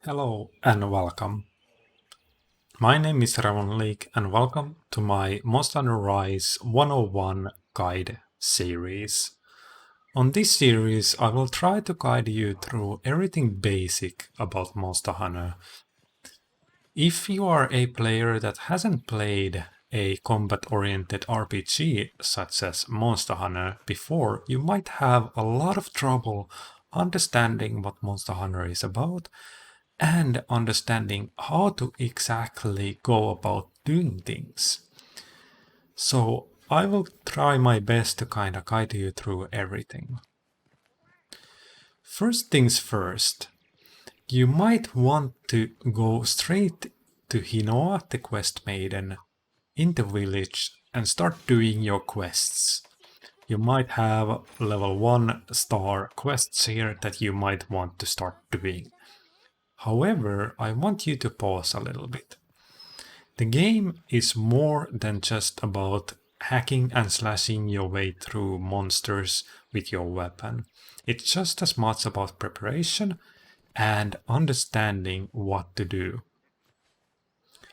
Hello and welcome. My name is Ravon Leek and welcome to my Monster Hunter Rise 101 guide series. On this series I will try to guide you through everything basic about Monster Hunter. If you are a player that hasn't played a combat-oriented RPG such as Monster Hunter before, you might have a lot of trouble understanding what Monster Hunter is about and understanding how to exactly go about doing things. So I will try my best to kind of guide you through everything. First things first, you might want to go straight to Hinoa, the quest maiden, in the village and start doing your quests. You might have level 1 star quests here that you might want to start doing. However, I want you to pause a little bit. The game is more than just about hacking and slashing your way through monsters with your weapon. It's just as much about preparation and understanding what to do.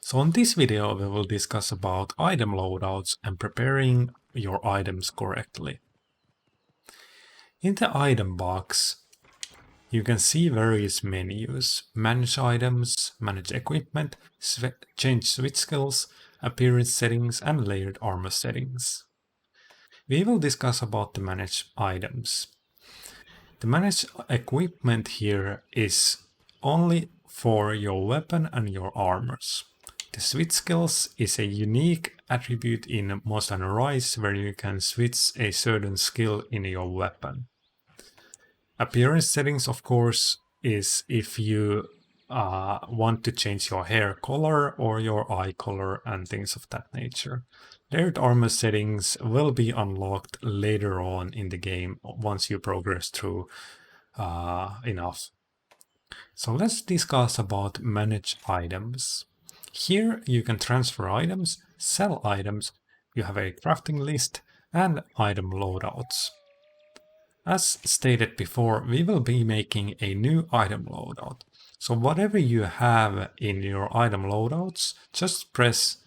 So in this video we will discuss about item loadouts and preparing your items correctly. In the item box, you can see various menus: manage items, manage equipment, change switch skills, appearance settings and layered armor settings. We will discuss about the manage items. The manage equipment here is only for your weapon and your armors. The switch skills is a unique attribute in Monster Hunter Rise where you can switch a certain skill in your weapon. Appearance settings, of course, is if you want to change your hair color or your eye color and things of that nature. Layered armor settings will be unlocked later on in the game once you progress through enough. So let's discuss about manage items. Here you can transfer items, sell items, you have a crafting list and item loadouts. As stated before, we will be making a new item loadout. So whatever you have in your item loadouts, just press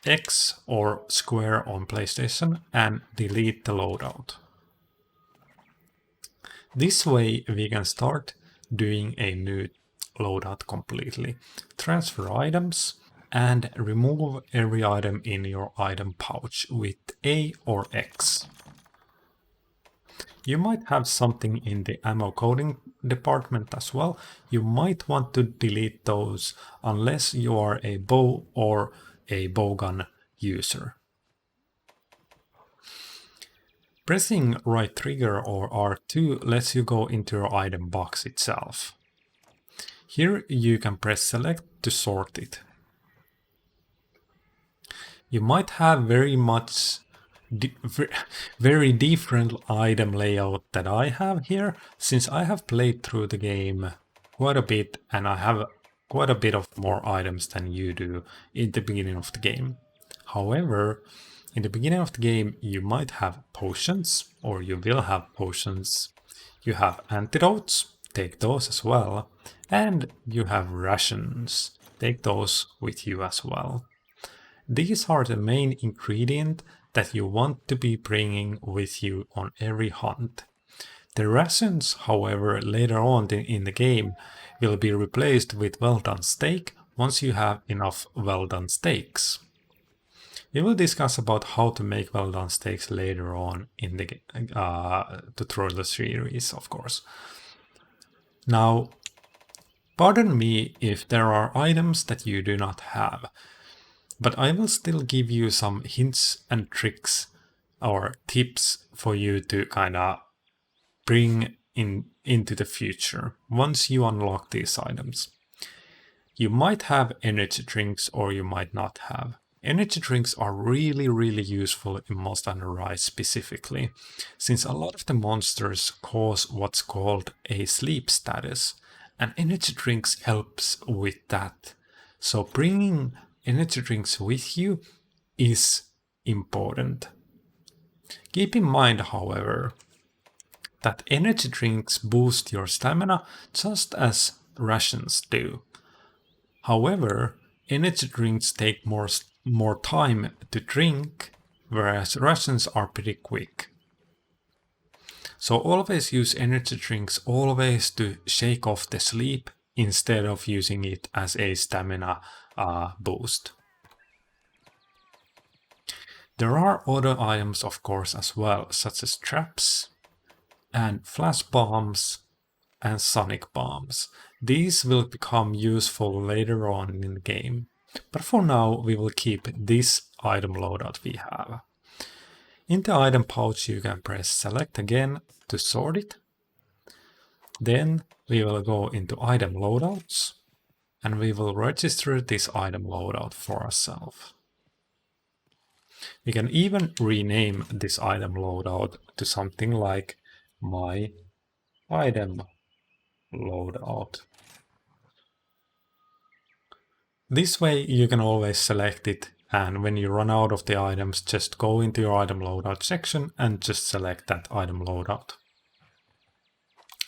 X or square on PlayStation and delete the loadout. This way we can start doing a new loadout completely. Transfer items and remove every item in your item pouch with A or X. You might have something in the ammo coding department as well. You might want to delete those unless you are a bow or a bowgun user. Pressing right trigger or R2 lets you go into your item box itself. Here you can press select to sort it. You might have very different item layout that I have here, since I have played through the game quite a bit and I have quite a bit of more items than you do in the beginning of the game. However, in the beginning of the game you might have potions, or you will have potions. You have antidotes, take those as well, and you have rations, take those with you as well. These are the main ingredient that you want to be bringing with you on every hunt. The rations, however, later on in the game will be replaced with well done steak once you have enough well done steaks. We will discuss about how to make well done steaks later on in the tutorial series, of course. Now, pardon me if there are items that you do not have, but I will still give you some hints and tricks or tips for you to kind of bring into the future once you unlock these items. You might have energy drinks or you might not have. Energy drinks are really useful in Monster Hunter Rise specifically, since a lot of the monsters cause what's called a sleep status, and energy drinks helps with that. So bringing energy drinks with you is important. Keep in mind, however, that energy drinks boost your stamina just as rations do. However, energy drinks take more time to drink, whereas rations are pretty quick. So always use energy drinks always to shake off the sleep instead of using it as a stamina boost. There are other items of course as well, such as traps and flash bombs and sonic bombs. These will become useful later on in the game, but for now we will keep this item loadout we have. In the item pouch you can press select again to sort it. Then we will go into item loadouts and we will register this item loadout for ourselves. We can even rename this item loadout to something like my item loadout. This way you can always select it, and when you run out of the items, just go into your item loadout section and just select that item loadout.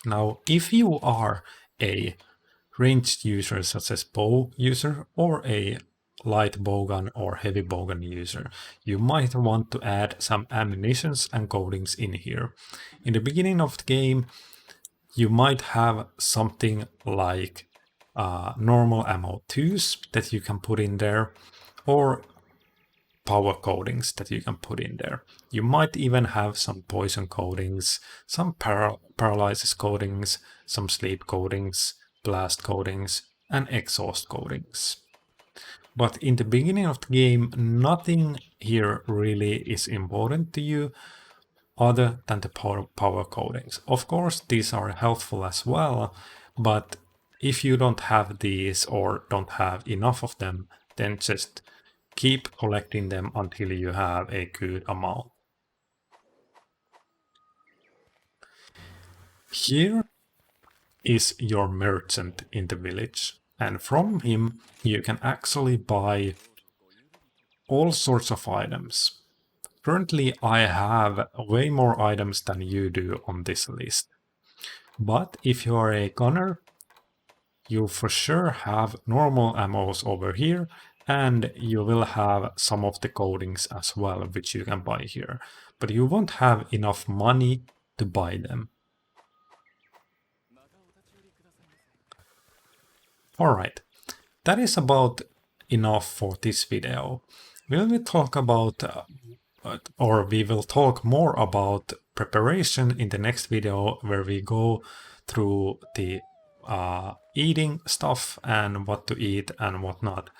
Now, if you are a ranged user such as bow user or a light bowgun or heavy bowgun user, you might want to add some ammunitions and coatings in here. In the beginning of the game, you might have something like normal ammo 2s that you can put in there, or power coatings that you can put in there. You might even have some poison coatings, some paralysis coatings, some sleep coatings, blast coatings, and exhaust coatings. But in the beginning of the game, nothing here really is important to you other than the power coatings. Of course, these are helpful as well, but if you don't have these or don't have enough of them, then just keep collecting them until you have a good amount. Here is your merchant in the village, and from him you can actually buy all sorts of items. Currently I have way more items than you do on this list. But if you are a gunner, you for sure have normal ammos over here, and you will have some of the coatings as well, which you can buy here. But you won't have enough money to buy them. Alright, that is about enough for this video. We will talk about we will talk more about preparation in the next video, where we go through the eating stuff and what to eat and what not.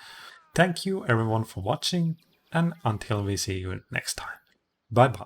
Thank you everyone for watching, and until we see you next time. Bye bye.